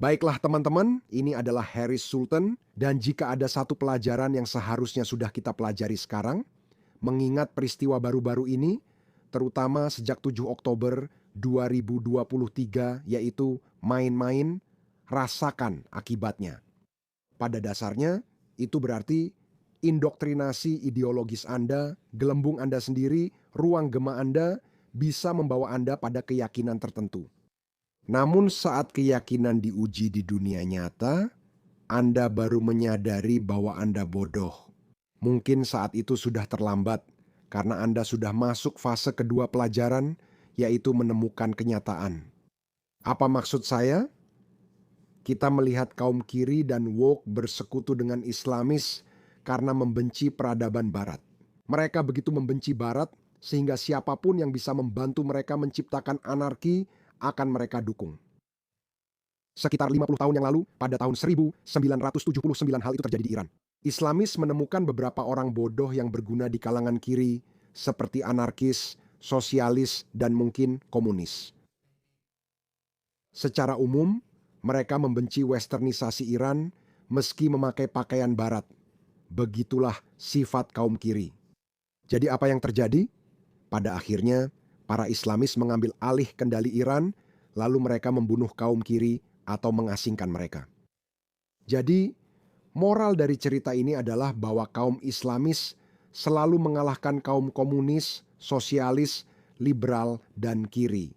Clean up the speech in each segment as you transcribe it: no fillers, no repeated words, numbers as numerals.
Baiklah teman-teman, ini adalah Harris Sultan dan jika ada satu pelajaran yang seharusnya sudah kita pelajari sekarang, mengingat peristiwa baru-baru ini, terutama sejak 7 Oktober 2023 yaitu main-main, rasakan akibatnya. Pada dasarnya, itu berarti indoktrinasi ideologis Anda, gelembung Anda sendiri, ruang gema Anda bisa membawa Anda pada keyakinan tertentu. Namun saat keyakinan diuji di dunia nyata, Anda baru menyadari bahwa Anda bodoh. Mungkin saat itu sudah terlambat, karena Anda sudah masuk fase kedua pelajaran, yaitu menemukan kenyataan. Apa maksud saya? Kita melihat kaum kiri dan woke bersekutu dengan Islamis karena membenci peradaban Barat. Mereka begitu membenci Barat, sehingga siapapun yang bisa membantu mereka menciptakan anarki akan mereka dukung. Sekitar 50 tahun yang lalu, pada tahun 1979 hal itu terjadi di Iran. Islamis menemukan beberapa orang bodoh yang berguna di kalangan kiri, seperti anarkis, sosialis, dan mungkin komunis. Secara umum, mereka membenci westernisasi Iran meski memakai pakaian Barat. Begitulah sifat kaum kiri. Jadi apa yang terjadi? Pada akhirnya, para Islamis mengambil alih kendali Iran, lalu mereka membunuh kaum kiri atau mengasingkan mereka. Jadi, moral dari cerita ini adalah bahwa kaum Islamis selalu mengalahkan kaum komunis, sosialis, liberal, dan kiri.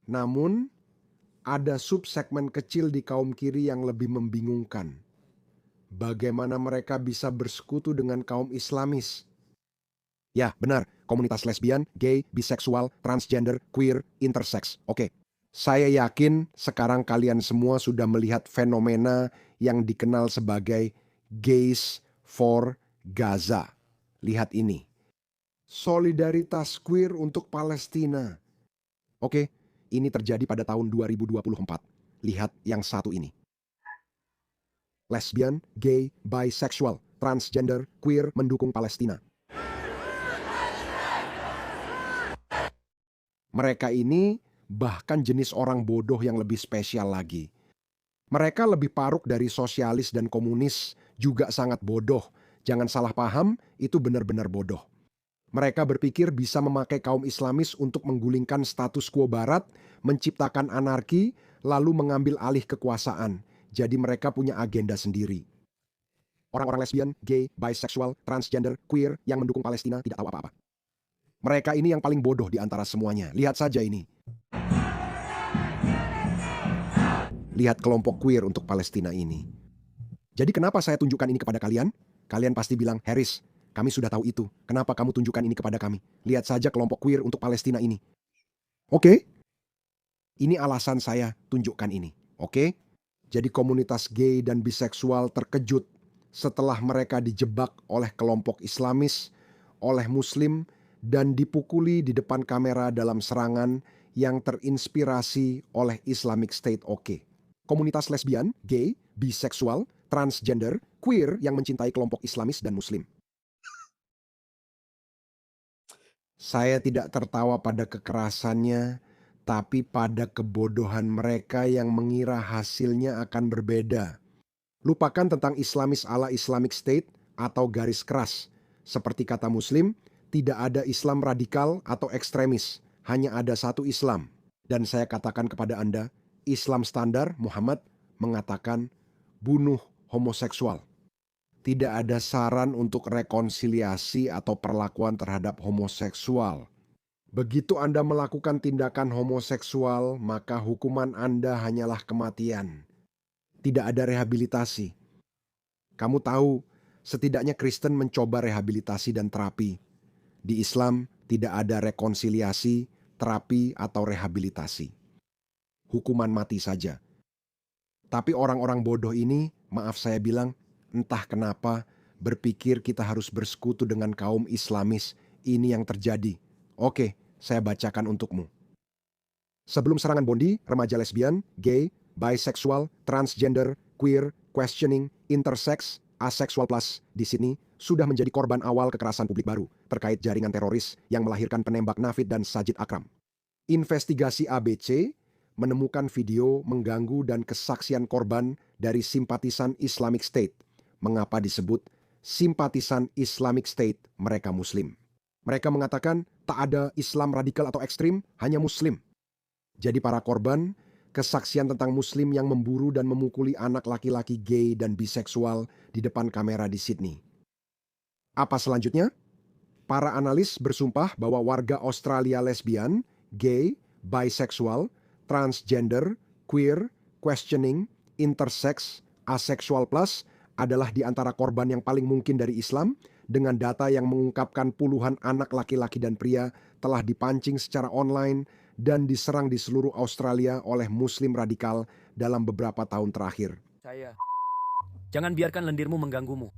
Namun, ada subsegmen kecil di kaum kiri yang lebih membingungkan. Bagaimana mereka bisa bersekutu dengan kaum Islamis? Ya, benar. Komunitas lesbian, gay, biseksual, transgender, queer, intersex. Oke. Saya yakin sekarang kalian semua sudah melihat fenomena yang dikenal sebagai Gays for Gaza. Lihat ini. Solidaritas queer untuk Palestina. Oke, ini terjadi pada tahun 2024. Lihat yang satu ini. Lesbian, gay, bisexual, transgender, queer mendukung Palestina. Mereka ini bahkan jenis orang bodoh yang lebih spesial lagi. Mereka lebih paruk dari sosialis dan komunis, juga sangat bodoh. Jangan salah paham, itu benar-benar bodoh. Mereka berpikir bisa memakai kaum Islamis untuk menggulingkan status quo Barat, menciptakan anarki, lalu mengambil alih kekuasaan. Jadi mereka punya agenda sendiri. Orang-orang lesbian, gay, bisexual, transgender, queer yang mendukung Palestina tidak tahu apa-apa. Mereka ini yang paling bodoh di antara semuanya. Lihat saja ini. Lihat kelompok queer untuk Palestina ini. Jadi kenapa saya tunjukkan ini kepada kalian? Kalian pasti bilang, Harris, kami sudah tahu itu. Kenapa kamu tunjukkan ini kepada kami? Lihat saja kelompok queer untuk Palestina ini. Oke? Ini alasan saya tunjukkan ini. Oke? Jadi komunitas gay dan biseksual terkejut setelah mereka dijebak oleh kelompok Islamis, oleh Muslim, dan dipukuli di depan kamera dalam serangan yang terinspirasi oleh Islamic State. Oke. Komunitas lesbian, gay, biseksual, transgender, queer yang mencintai kelompok Islamis dan Muslim. Saya tidak tertawa pada kekerasannya, tapi pada kebodohan mereka yang mengira hasilnya akan berbeda. Lupakan tentang Islamis ala Islamic State atau garis keras. Seperti kata Muslim, tidak ada Islam radikal atau ekstremis, hanya ada satu Islam. Dan saya katakan kepada Anda, Islam standar Muhammad mengatakan bunuh homoseksual. Tidak ada saran untuk rekonsiliasi atau perlakuan terhadap homoseksual. Begitu Anda melakukan tindakan homoseksual, maka hukuman Anda hanyalah kematian. Tidak ada rehabilitasi. Kamu tahu, setidaknya Kristen mencoba rehabilitasi dan terapi. Di Islam tidak ada rekonsiliasi, terapi, atau rehabilitasi. Hukuman mati saja. Tapi orang-orang bodoh ini, maaf saya bilang, entah kenapa berpikir kita harus bersekutu dengan kaum Islamis. Ini yang terjadi. Oke, saya bacakan untukmu. Sebelum serangan Bondi, remaja lesbian, gay, bisexual, transgender, queer, questioning, intersex, asexual plus di Sydney sudah menjadi korban awal kekerasan publik baru terkait jaringan teroris yang melahirkan penembak Navid dan Sajid Akram. Investigasi ABC menemukan video mengganggu dan kesaksian korban dari simpatisan Islamic State. Mengapa disebut simpatisan Islamic State? Mereka Muslim. Mereka mengatakan tak ada Islam radikal atau ekstrim, hanya Muslim. Jadi para korban, kesaksian tentang Muslim yang memburu dan memukuli anak laki-laki gay dan biseksual di depan kamera di Sydney. Apa selanjutnya? Para analis bersumpah bahwa warga Australia lesbian, gay, biseksual, transgender, queer, questioning, intersex, asexual plus adalah di antara korban yang paling mungkin dari Islam, dengan data yang mengungkapkan puluhan anak laki-laki dan pria telah dipancing secara online dan diserang di seluruh Australia oleh Muslim radikal dalam beberapa tahun terakhir. Jangan biarkan lendirmu mengganggumu.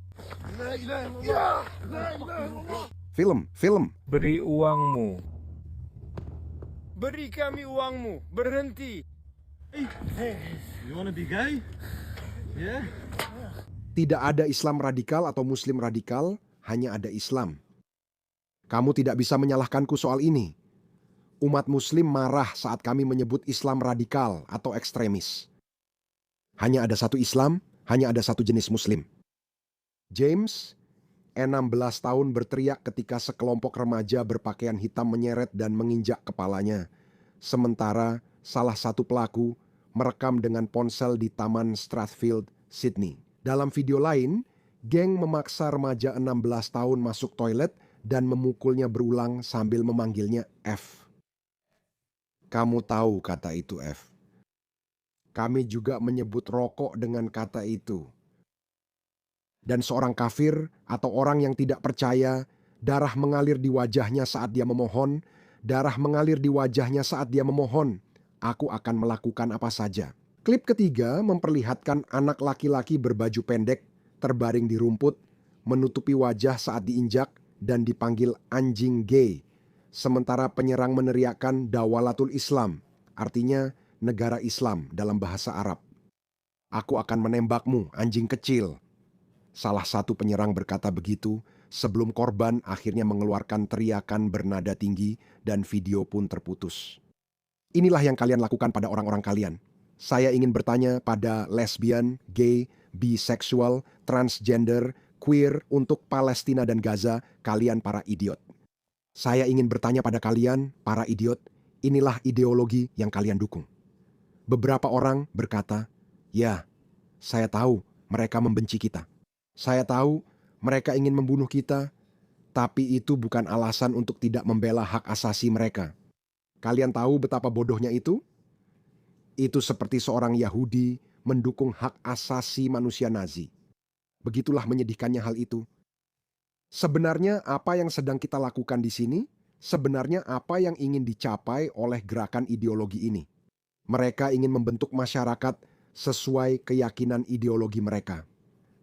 Film. Beri uangmu. Beri kami uangmu. Berhenti. You wanna be gay? Yeah? Tidak ada Islam radikal atau Muslim radikal, hanya ada Islam. Kamu tidak bisa menyalahkanku soal ini. Umat Muslim marah saat kami menyebut Islam radikal atau ekstremis. Hanya ada satu Islam, hanya ada satu jenis Muslim. James, 16 tahun, berteriak ketika sekelompok remaja berpakaian hitam menyeret dan menginjak kepalanya. Sementara salah satu pelaku merekam dengan ponsel di Taman Strathfield, Sydney. Dalam video lain, geng memaksa remaja 16 tahun masuk toilet dan memukulnya berulang sambil memanggilnya F. Kamu tahu kata itu F. Kami juga menyebut rokok dengan kata itu. Dan seorang kafir atau orang yang tidak percaya, darah mengalir di wajahnya saat dia memohon, darah mengalir di wajahnya saat dia memohon, aku akan melakukan apa saja. Klip ketiga memperlihatkan anak laki-laki berbaju pendek, terbaring di rumput, menutupi wajah saat diinjak dan dipanggil anjing gay. Sementara penyerang meneriakkan Dawalatul Islam, artinya negara Islam dalam bahasa Arab. Aku akan menembakmu, anjing kecil. Salah satu penyerang berkata begitu sebelum korban akhirnya mengeluarkan teriakan bernada tinggi dan video pun terputus. Inilah yang kalian lakukan pada orang-orang kalian. Saya ingin bertanya pada lesbian, gay, biseksual, transgender, queer untuk Palestina dan Gaza, kalian para idiot. Saya ingin bertanya pada kalian, para idiot, inilah ideologi yang kalian dukung. Beberapa orang berkata, ya, saya tahu mereka membenci kita. Saya tahu mereka ingin membunuh kita, tapi itu bukan alasan untuk tidak membela hak asasi mereka. Kalian tahu betapa bodohnya itu? Itu seperti seorang Yahudi mendukung hak asasi manusia Nazi. Begitulah menyedihkannya hal itu. Sebenarnya apa yang sedang kita lakukan di sini? Sebenarnya apa yang ingin dicapai oleh gerakan ideologi ini? Mereka ingin membentuk masyarakat sesuai keyakinan ideologi mereka.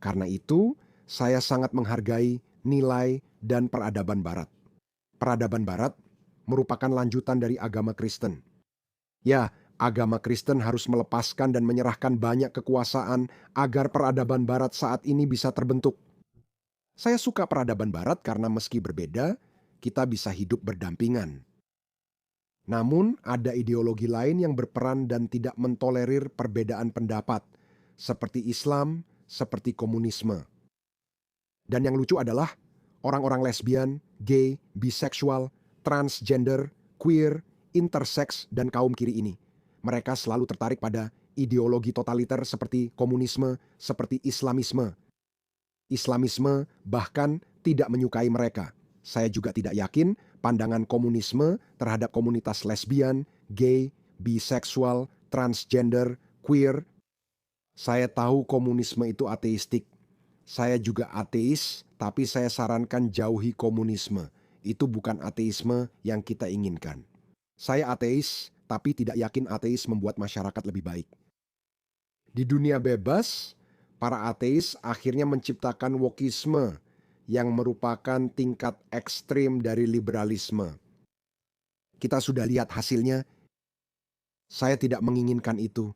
Karena itu, saya sangat menghargai nilai dan peradaban Barat. Peradaban Barat merupakan lanjutan dari agama Kristen. Ya, agama Kristen harus melepaskan dan menyerahkan banyak kekuasaan agar peradaban Barat saat ini bisa terbentuk. Saya suka peradaban Barat karena meski berbeda, kita bisa hidup berdampingan. Namun, ada ideologi lain yang berperan dan tidak mentolerir perbedaan pendapat, seperti Islam, seperti komunisme. Dan yang lucu adalah orang-orang lesbian, gay, biseksual, transgender, queer, intersex, dan kaum kiri ini. Mereka selalu tertarik pada ideologi totaliter seperti komunisme, seperti Islamisme. Islamisme bahkan tidak menyukai mereka. Saya juga tidak yakin pandangan komunisme terhadap komunitas lesbian, gay, biseksual, transgender, queer. Saya tahu komunisme itu ateistik. Saya juga ateis, tapi saya sarankan jauhi komunisme. Itu bukan ateisme yang kita inginkan. Saya ateis, tapi tidak yakin ateis membuat masyarakat lebih baik. Di dunia bebas, para ateis akhirnya menciptakan wokisme yang merupakan tingkat ekstrim dari liberalisme. Kita sudah lihat hasilnya. Saya tidak menginginkan itu.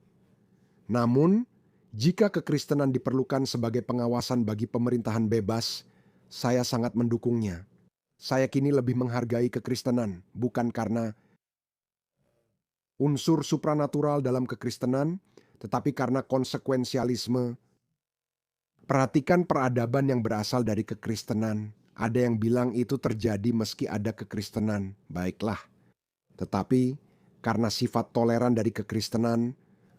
Namun, jika kekristenan diperlukan sebagai pengawasan bagi pemerintahan bebas, saya sangat mendukungnya. Saya kini lebih menghargai kekristenan, bukan karena unsur supranatural dalam kekristenan, tetapi karena konsekuensialisme. Perhatikan peradaban yang berasal dari kekristenan. Ada yang bilang itu terjadi meski ada kekristenan. Baiklah. Tetapi karena sifat toleran dari kekristenan,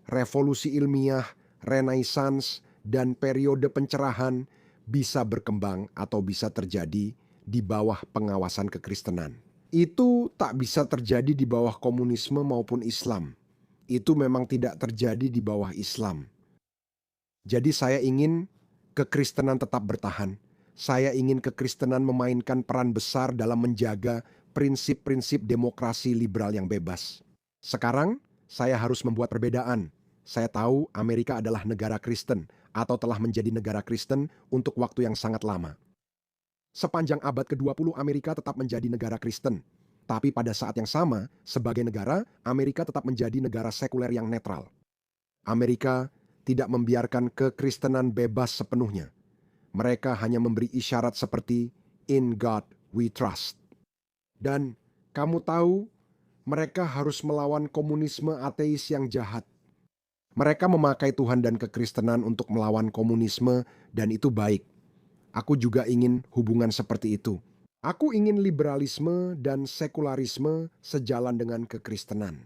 revolusi ilmiah, renaissance, dan periode pencerahan bisa berkembang atau bisa terjadi di bawah pengawasan kekristenan. Itu tak bisa terjadi di bawah komunisme maupun Islam. Itu memang tidak terjadi di bawah Islam. Jadi saya ingin kekristenan tetap bertahan. Saya ingin kekristenan memainkan peran besar dalam menjaga prinsip-prinsip demokrasi liberal yang bebas. Sekarang, saya harus membuat perbedaan. Saya tahu Amerika adalah negara Kristen atau telah menjadi negara Kristen untuk waktu yang sangat lama. Sepanjang abad ke-20 Amerika tetap menjadi negara Kristen. Tapi pada saat yang sama, sebagai negara, Amerika tetap menjadi negara sekuler yang netral. Amerika tidak membiarkan kekristenan bebas sepenuhnya. Mereka hanya memberi isyarat seperti "In God we trust". Dan kamu tahu, mereka harus melawan komunisme ateis yang jahat. Mereka memakai Tuhan dan kekristenan untuk melawan komunisme, dan itu baik. Aku juga ingin hubungan seperti itu. Aku ingin liberalisme dan sekularisme sejalan dengan kekristenan.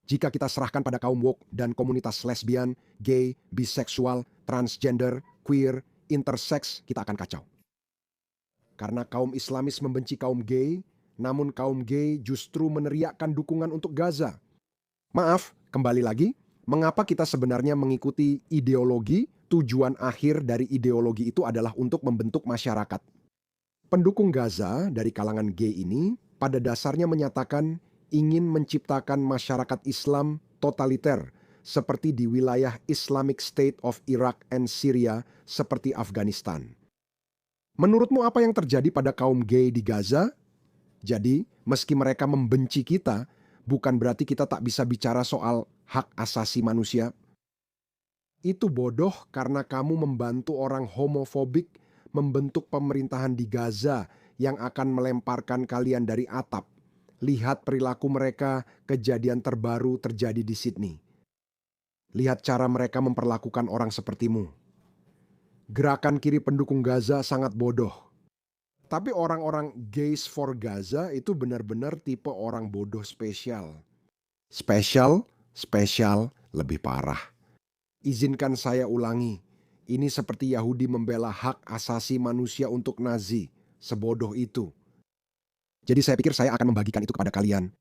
Jika kita serahkan pada kaum woke dan komunitas lesbian, gay, biseksual, transgender, queer, intersex, kita akan kacau. Karena kaum Islamis membenci kaum gay, namun kaum gay justru meneriakkan dukungan untuk Gaza. Maaf, kembali lagi, mengapa kita sebenarnya mengikuti ideologi? Tujuan akhir dari ideologi itu adalah untuk membentuk masyarakat. Pendukung Gaza dari kalangan gay ini pada dasarnya menyatakan ingin menciptakan masyarakat Islam totaliter seperti di wilayah Islamic State of Iraq and Syria seperti Afghanistan. Menurutmu apa yang terjadi pada kaum gay di Gaza? Jadi, meski mereka membenci kita, bukan berarti kita tak bisa bicara soal hak asasi manusia. Itu bodoh karena kamu membantu orang homofobik membentuk pemerintahan di Gaza yang akan melemparkan kalian dari atap. Lihat perilaku mereka, kejadian terbaru terjadi di Sydney. Lihat cara mereka memperlakukan orang sepertimu. Gerakan kiri pendukung Gaza sangat bodoh. Tapi orang-orang Gays for Gaza itu benar-benar tipe orang bodoh spesial. Spesial, lebih parah. Izinkan saya ulangi, ini seperti Yahudi membela hak asasi manusia untuk Nazi, sebodoh itu. Jadi saya pikir saya akan membagikan itu kepada kalian.